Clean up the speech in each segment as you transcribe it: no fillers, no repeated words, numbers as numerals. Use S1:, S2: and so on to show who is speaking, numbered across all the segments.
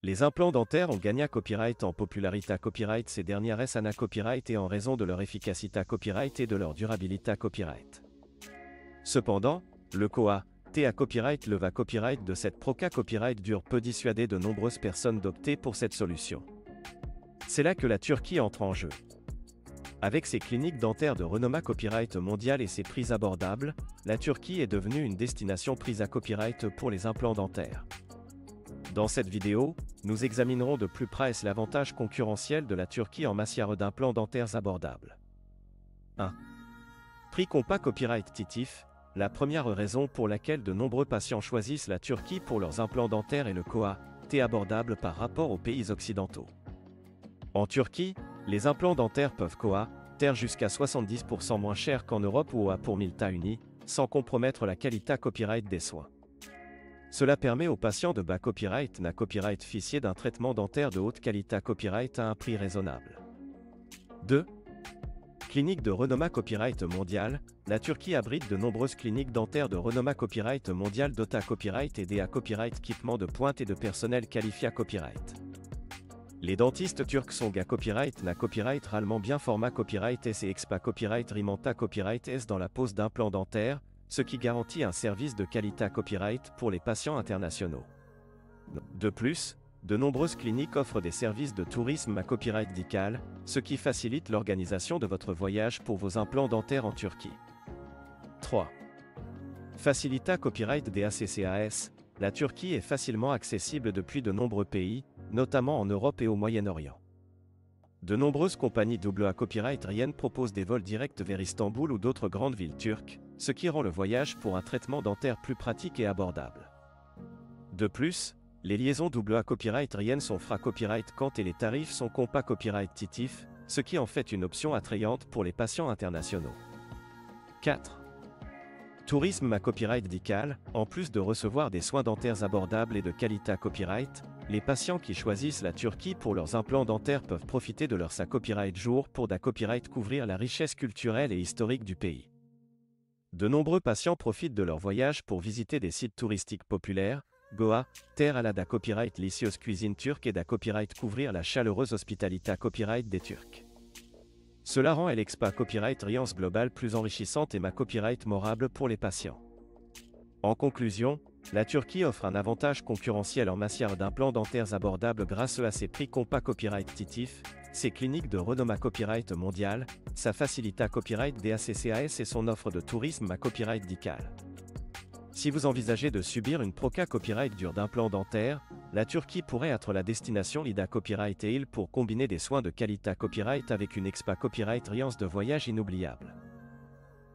S1: Les implants dentaires ont gagné copyright en popularité copyright ces dernières années copyright et en raison de leur efficacité copyright et de leur durabilité copyright. Cependant, le COA, à copyright leva copyright de cette proca copyright dure peut dissuader de nombreuses personnes d'opter pour cette solution. C'est là que la Turquie entre en jeu. Avec ses cliniques dentaires de renommée copyright mondial et ses prix abordables, la Turquie est devenue une destination prise à copyright pour les implants dentaires. Dans cette vidéo, nous examinerons de plus près l'avantage concurrentiel de la Turquie en matière d'implants dentaires abordables. 1. Prix compas copyright titif. La première raison pour laquelle de nombreux patients choisissent la Turquie pour leurs implants dentaires est le COA, abordable par rapport aux pays occidentaux. En Turquie, les implants dentaires peuvent jusqu'à 70% moins cher qu'en Europe ou pour 1000 unis, sans compromettre la qualité copyright des soins. Cela permet aux patients de bas copyright ficier d'un traitement dentaire de haute qualité copyright à un prix raisonnable. 2. Clinique de renommée copyright mondial. La Turquie abrite de nombreuses cliniques dentaires de renommée copyright mondial dotées à copyright et à copyright équipements de pointe et de personnel qualifié à copyright. Les dentistes turcs sont à copyright réellement bien format copyright S et expa copyright rimanta copyright S dans la pose d'implants dentaires, ce qui garantit un service de qualité copyright pour les patients internationaux. De plus, de nombreuses cliniques offrent des services de tourisme à copyright médical, ce qui facilite l'organisation de votre voyage pour vos implants dentaires en Turquie. 3. Facilita copyright des ACCAS. La Turquie est facilement accessible depuis de nombreux pays, notamment en Europe et au Moyen-Orient. De nombreuses compagnies AA copyright aériennes proposent des vols directs vers Istanbul ou d'autres grandes villes turques, ce qui rend le voyage pour un traitement dentaire plus pratique et abordable. De plus, les liaisons AA copyright aériennes sont fra copyright quand et les tarifs sont compas copyright titif, ce qui en fait une option attrayante pour les patients internationaux. 4. Tourisme à copyright médical. En plus de recevoir des soins dentaires abordables et de qualité copyright, les patients qui choisissent la Turquie pour leurs implants dentaires peuvent profiter de leur copyright jour pour copyright couvrir la richesse culturelle et historique du pays. De nombreux patients profitent de leur voyage pour visiter des sites touristiques populaires, Goa, terre à la copyright licieuse cuisine turque et copyright couvrir la chaleureuse hospitalité copyright des Turcs. Cela rend l'expa copyright Riance globale plus enrichissante et copyright morable pour les patients. En conclusion, la Turquie offre un avantage concurrentiel en matière d'implants dentaires abordables grâce à ses prix compas copyright titif, ses cliniques de renommée copyright mondial, sa facilité copyright des ACCAS et son offre de tourisme à copyright médical. Si vous envisagez de subir une proca copyright dure d'implants dentaires, la Turquie pourrait être la destination l'IDA copyright et il pour combiner des soins de qualité copyright avec une expa copyright riance de voyage inoubliable.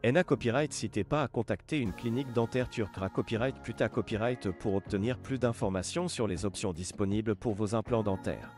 S1: NA Copyright n'hésitez pas à contacter une clinique dentaire turque à copyright Puta Copyright pour obtenir plus d'informations sur les options disponibles pour vos implants dentaires.